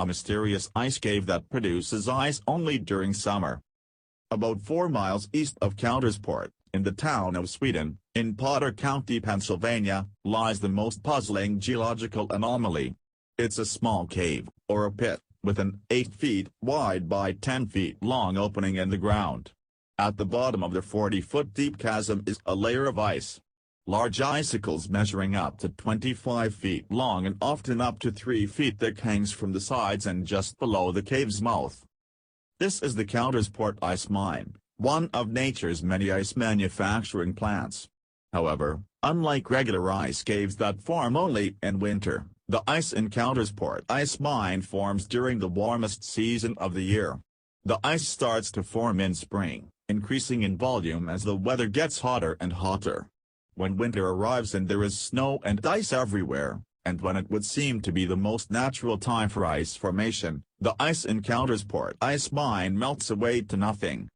a mysterious ice cave that produces ice only during summer. About 4 miles east of Coudersport, in the town of Sweden, in Potter County, Pennsylvania, lies the most puzzling geological anomaly. It's a small cave, or a pit, with an 8 feet wide by 10 feet long opening in the ground. At the bottom of the 40-foot deep chasm is a layer of ice. Large icicles measuring up to 25 feet long and often up to 3 feet thick hangs from the sides and just below the cave's mouth. This is the Coudersport ice mine, one of nature's many ice manufacturing plants. However, unlike regular ice caves that form only in winter, the ice in Coudersport ice mine forms during the warmest season of the year. The ice starts to form in spring, increasing in volume as the weather gets hotter and hotter. When winter arrives and there is snow and ice everywhere, and when it would seem to be the most natural time for ice formation, the ice in Coudersport ice mine melts away to nothing.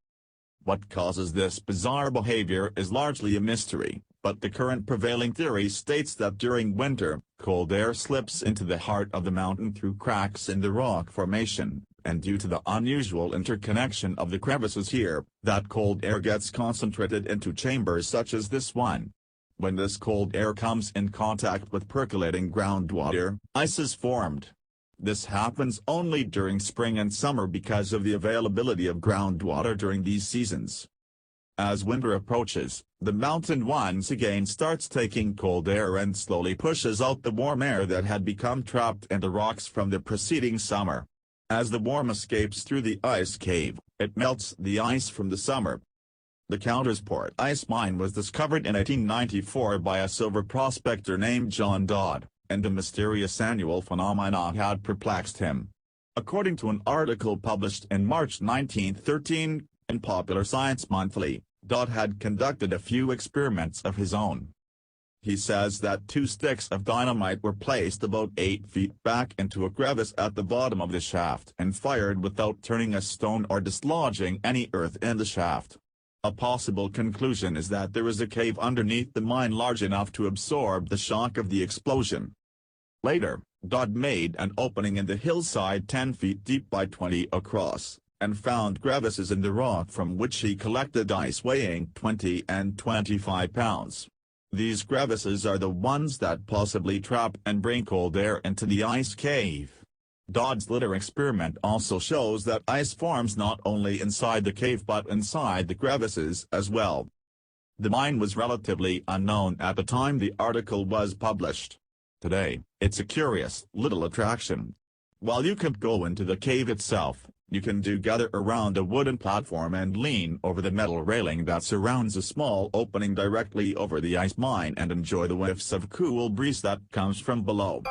What causes this bizarre behavior is largely a mystery, but the current prevailing theory states that during winter, cold air slips into the heart of the mountain through cracks in the rock formation, and due to the unusual interconnection of the crevices here, that cold air gets concentrated into chambers such as this one. When this cold air comes in contact with percolating groundwater, ice is formed. This happens only during spring and summer because of the availability of groundwater during these seasons. As winter approaches, the mountain once again starts taking cold air and slowly pushes out the warm air that had become trapped in the rocks from the preceding summer. As the warm escapes through the ice cave, it melts the ice from the summer. The Coudersport ice mine was discovered in 1894 by a silver prospector named John Dodd, and the mysterious annual phenomena had perplexed him. According to an article published in March 1913, in Popular Science Monthly, Dodd had conducted a few experiments of his own. He says that 2 sticks of dynamite were placed about 8 feet back into a crevice at the bottom of the shaft and fired without turning a stone or dislodging any earth in the shaft. A possible conclusion is that there is a cave underneath the mine large enough to absorb the shock of the explosion. Later, Dodd made an opening in the hillside 10 feet deep by 20 across, and found crevices in the rock from which he collected ice weighing 20 and 25 pounds. These crevices are the ones that possibly trap and bring cold air into the ice cave. Dodd's litter experiment also shows that ice forms not only inside the cave but inside the crevices as well. The mine was relatively unknown at the time the article was published. Today, it's a curious little attraction. While you can't go into the cave itself, you can gather around a wooden platform and lean over the metal railing that surrounds a small opening directly over the ice mine and enjoy the whiffs of cool breeze that comes from below.